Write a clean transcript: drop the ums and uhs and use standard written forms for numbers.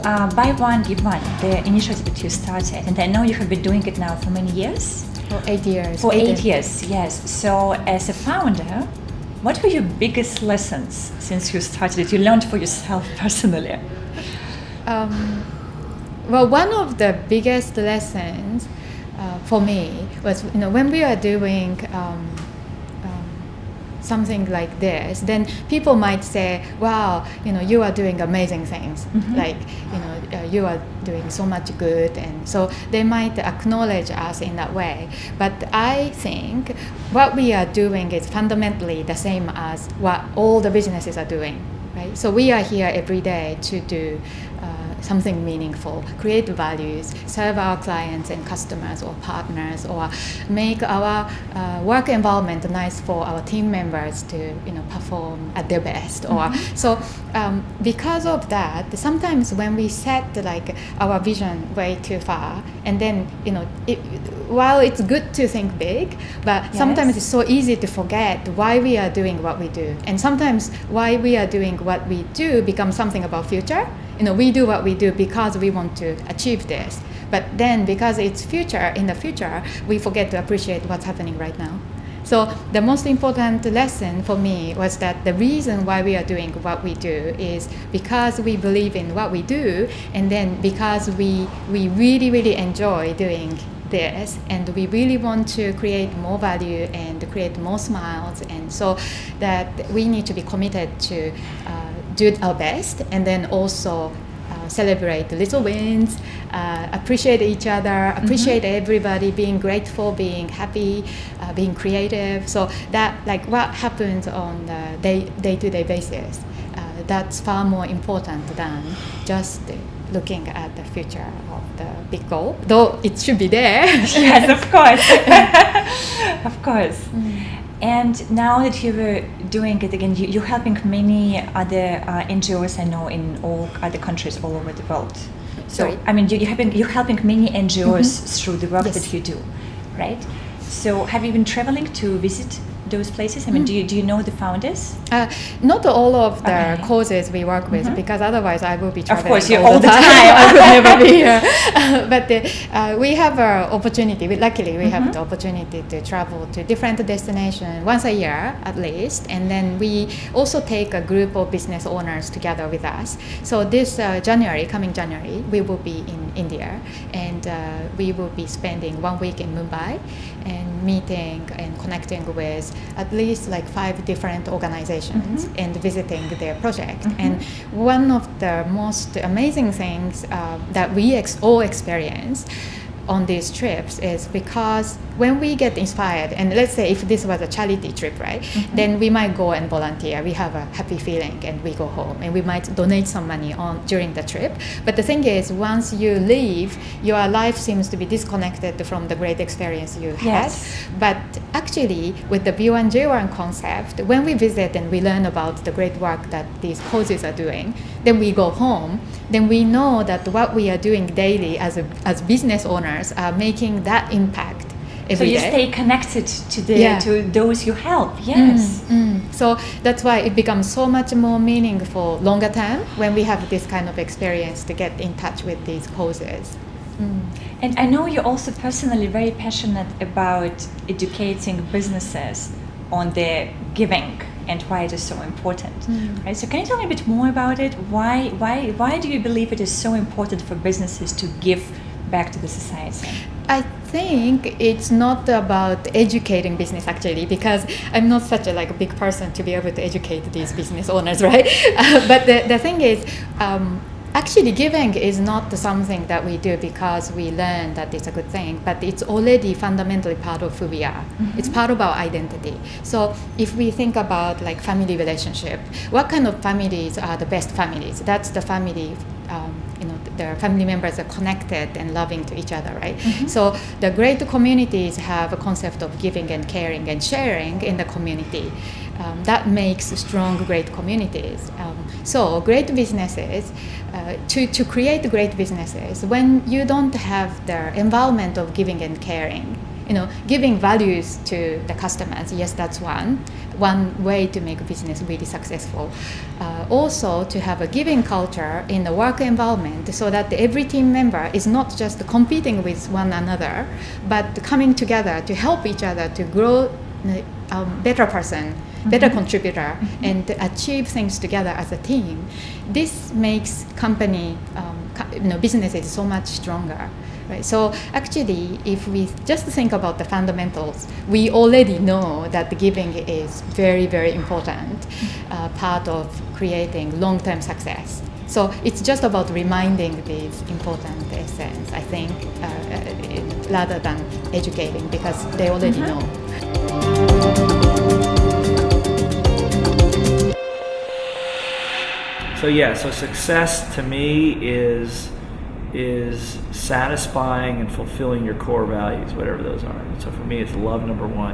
Buy One, Give One, the initiative that you started, and I know you have been doing it now for many years. For 8 years. For 8 years, yes. So as a founder, what were your biggest lessons since you started it, you learned for yourself personally? Well, one of the biggest lessons for me was, when we are doing something like this, then people might say, wow, you are doing amazing things. Mm-hmm. Like, you are doing so much good. And so they might acknowledge us in that way. But I think what we are doing is fundamentally the same as what all the businesses are doing, right? So we are here every day to do something meaningful, create values, serve our clients and customers or partners, or make our work environment nice for our team members to perform at their best. Mm-hmm. Or so because of that, sometimes when we set like our vision way too far, and then while it's good to think big, but yes, sometimes it's so easy to forget why we are doing what we do, and sometimes why we are doing what we do becomes something about future. We do what we do because we want to achieve this. But then because it's in the future, we forget to appreciate what's happening right now. So the most important lesson for me was that the reason why we are doing what we do is because we believe in what we do, and then because we really, really enjoy doing this, and we really want to create more value and create more smiles, and so that we need to be committed to do our best, and then also celebrate the little wins, appreciate each other, appreciate mm-hmm. everybody, being grateful, being happy, being creative. So that, like, what happens on the day-to-day basis, that's far more important than just looking at the future of the big goal, though it should be there. Yes, of course. Of course. Mm. And now that you were doing it again, you're helping many other NGOs, I know, in all other countries all over the world. So, Sorry? I mean, you're helping many NGOs mm-hmm. through the work yes. that you do, right? So have you been traveling to visit those places? I mean, do you know the founders? Not all of the causes we work with, mm-hmm. because otherwise I will be traveling. Of course, you're all the time. I would never be here. But we have an opportunity. Luckily, we mm-hmm. have the opportunity to travel to different destinations once a year at least, and then we also take a group of business owners together with us. So this coming January, we will be in India, and we will be spending 1 week in Mumbai and meeting and connecting with at least like 5 different organizations mm-hmm. and visiting their project. Mm-hmm. And one of the most amazing things that we all experience on these trips is because when we get inspired, and let's say if this was a charity trip, right, mm-hmm. then we might go and volunteer. We have a happy feeling and we go home, and we might donate some money during the trip. But the thing is, once you leave, your life seems to be disconnected from the great experience you had. Yes. But actually, with the B1J1 concept, when we visit and we learn about the great work that these causes are doing, then we go home, then we know that what we are doing daily as business owners are making that impact every day. So you stay connected to those you help. Yes. So that's why it becomes so much more meaningful longer term when we have this kind of experience to get in touch with these causes. And I know you're also personally very passionate about educating businesses on their giving and why it is so important. Right? So can you tell me a bit more about it? Why do you believe it is so important for businesses to give back to the society? I think it's not about educating business actually, because I'm not such a big person to be able to educate these business owners, right? But the thing is, actually giving is not something that we do because we learn that it's a good thing, but it's already fundamentally part of who we are. Mm-hmm. It's part of our identity. So if we think about family relationship, what kind of families are the best families? That's the family, the family members are connected and loving to each other, right? Mm-hmm. So the great communities have a concept of giving and caring and sharing in the community. That makes strong, great communities. So great businesses, to create great businesses, when you don't have the environment of giving and caring, giving values to the customers, yes, that's one. one way to make business really successful. Also, to have a giving culture in the work environment so that every team member is not just competing with one another, but coming together to help each other to grow a better person, better contributor, and achieve things together as a team. This makes company, businesses so much stronger. Right. So actually, if we just think about the fundamentals, we already know that the giving is very, very important part of creating long-term success. So it's just about reminding these important essence, I think, rather than educating, because they already know. So success to me is satisfying and fulfilling your core values, whatever those are. So for me, it's love, number one.